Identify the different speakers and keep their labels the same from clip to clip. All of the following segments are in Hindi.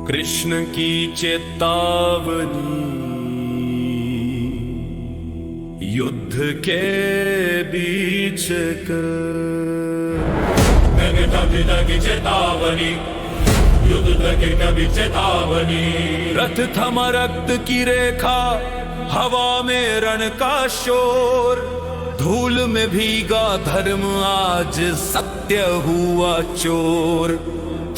Speaker 1: कृष्ण की चेतावनी, युद्ध के बीच कर।
Speaker 2: की चेतावनी, युद्ध के बीच चेतावनी।
Speaker 1: रथ थमा रक्त की रेखा, हवा में रण का शोर, धूल में भीगा धर्म आज सत्य हुआ चोर।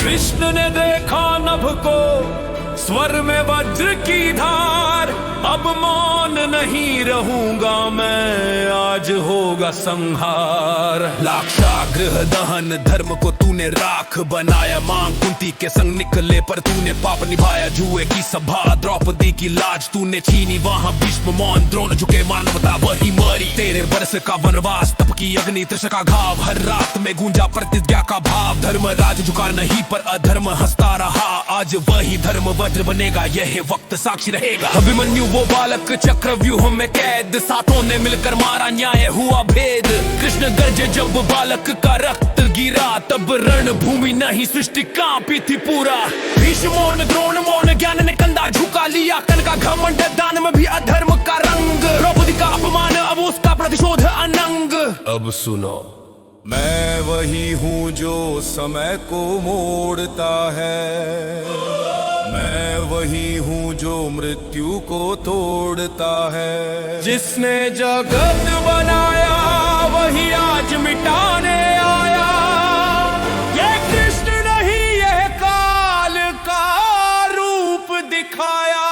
Speaker 1: कृष्ण ने देखा नभ को, स्वर में वज्र की धार, अब मौन नहीं रहूंगा मैं, आज होगा संहार। लाक्षागृह दहन धर्म को तूने राख बनाया, मांग कुंती के संग निकले पर तूने पाप निभाया। जुए की सभा द्रौपदी की लाज तूने छीनी, वहां भीष्म मौन द्रोण झुके मानवता वही मरी। तेरे वर्ष का वनवास तप की अग्नि त्रिश का घाव, हर रात में गूंजा प्रतिज्ञा का भाव। धर्म राज झुका नहीं पर अधर्म हंसता रहा, आज वही धर्म वज्र बनेगा, यह वक्त साक्षी रहेगा। अभिमन्यु वो बालक चक्रव्यूह में कैद, सातों ने मिलकर मारा न्याय हुआ भेद। कृष्ण गर्जे जब बालक का रक्त गिरा, तब रणभूमि नहीं सृष्टि कांपी थी पूरा। भीष्म मौन द्रोण मौन, ज्ञान ने कंधा झुका लिया, कन का घमंड दान में भी अधर्म का रंग। द्रौपदी का अपमान अब उसका प्रतिशोध अनंग। अब सुनो, मैं वही हूँ जो समय को मोड़ता है, मैं वही हूँ जो मृत्यु को तोड़ता है। जिसने जगत बनाया वही आज मिटाने आया, ये कृष्ण नहीं यह काल का रूप दिखाया।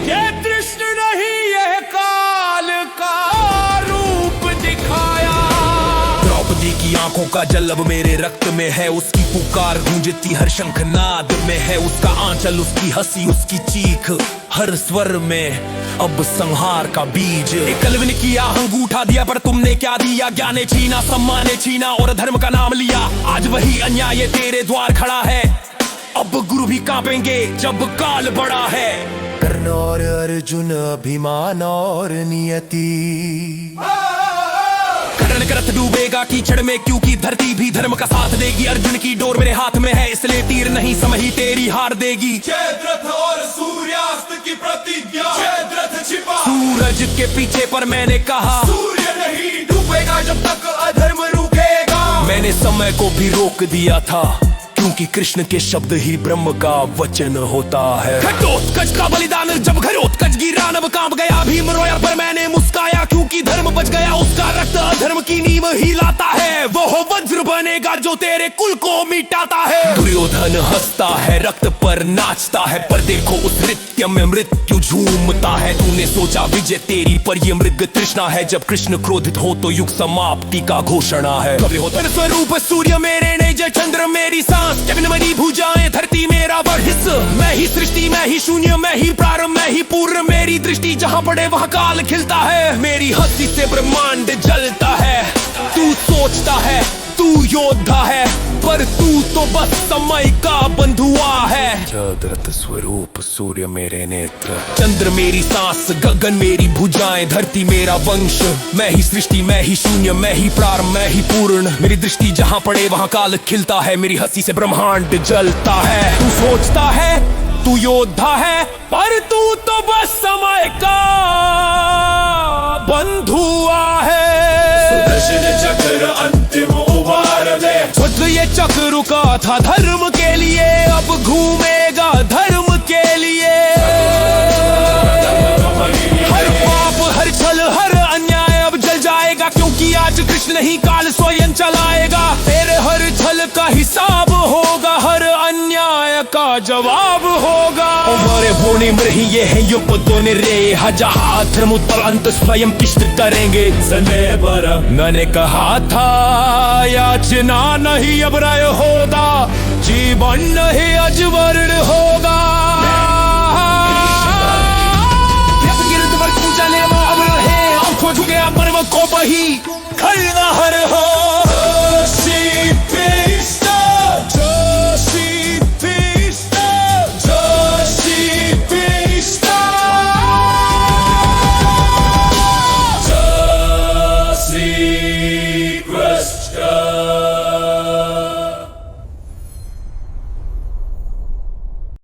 Speaker 1: ये कृष्ण नहीं यह काल का रूप दिखाया। द्रौपदी की आंखों का जल अब मेरे रक्त में है, उसकी पुकार गूंजती हर शंखनाद में है। उसका आंचल, उसकी हंसी, उसकी चीख, हर स्वर में अब संहार का बीज। एकलव्य ने किया अंगूठा दिया पर तुमने क्या दिया? ज्ञान ने छीना, सम्मान ने छीना और धर्म का नाम लिया। आज वही अन्याय तेरे द्वार खड़ा है, अब गुरु भी कांपेंगे जब काल बड़ा है। कर्ण और अर्जुन, अभिमान और नियति, कर्ण का रथ डूबेगा कीचड़ में क्योंकि धरती भी धर्म का साथ देगी। अर्जुन की डोर मेरे हाथ में है, इसलिए तीर नहीं समही तेरी हार देगी।
Speaker 2: रथ और सूर्यास्त की प्रतिज्ञा, रथ छिपा
Speaker 1: सूरज के पीछे पर मैंने कहा,
Speaker 2: सूर्य नहीं डूबेगा जब तक अधर्म रुकेगा।
Speaker 1: मैंने समय को भी रोक दिया था, क्योंकि कृष्ण के शब्द ही ब्रह्म का वचन होता है। घटोत्कच का बलिदान जब घटोत्कच गिरा, नभ कांप गया, भीम रोया पर मैंने मुस्काया, क्योंकि धर्म बच गया। उसका रक्त अधर्म की नींव हिलाता है, वो वज्र बनेगा जो तेरे कुल को मिटाता है। दुर्योधन हंसता है, रक्त पर नाचता है, पर देखो उस नृत्य में मृत्यु झूमता है। तूने सोचा विजय तेरी, पर ये मृग तृष्णा है। जब कृष्ण क्रोधित हो तो युग समाप्ति का घोषणा है। स्वरूप सूर्य मेरे निज, चंद्र मेरी सांस, जगन मेरी भुजाएं, धरती मेरा वर्हिस। मैं ही सृष्टि, मैं ही शून्य, मैं ही प्रारंभ, मैं ही पूर्ण। मेरी दृष्टि जहाँ पड़े वहाँ काल खिलता है, मेरी हंसी से ब्रह्मांड जलता है। तू सोचता है तू योद्धा है, पर तू तो बस समय का बंधुआ है। जगत स्वरूप सूर्य मेरे नेत्र, चंद्र मेरी सांस, गगन मेरी भुजाएं, धरती मेरा वंश। मैं ही सृष्टि, मैं ही शून्य, मैं ही प्रारंभ, मैं ही पूर्ण। मेरी दृष्टि जहाँ पड़े वहाँ काल खिलता है, मेरी हंसी से ब्रह्मांड जलता है। तू सोचता है तू योद्धा है, पर तू तो बस समय का बंधुआ है।
Speaker 2: चक्र अंतिम उबार दे,
Speaker 1: स्वतः ये चक्र रुका था धर्म के लिए, अब घूमेगा धर्म के लिए। हर पाप, हर छल, हर अन्याय अब जल जाएगा, क्योंकि आज कृष्ण ही काल स्वयं चलाएगा। तेरे हर छल का हिसाब होगा, हर अन्याय का जवाब होगा। हमारे होने में ही ये है युग दोने रे, जहाँ धर्म उत्तर अंत स्वयं किश्त करेंगे।
Speaker 2: संजय पर
Speaker 1: मैंने कहा था याचना नहीं अब रह होगा, जीवन नहीं अजवर्ण होगा। चले वो अब रहे, आंखों झुके पर्व को बही खलना हर हो।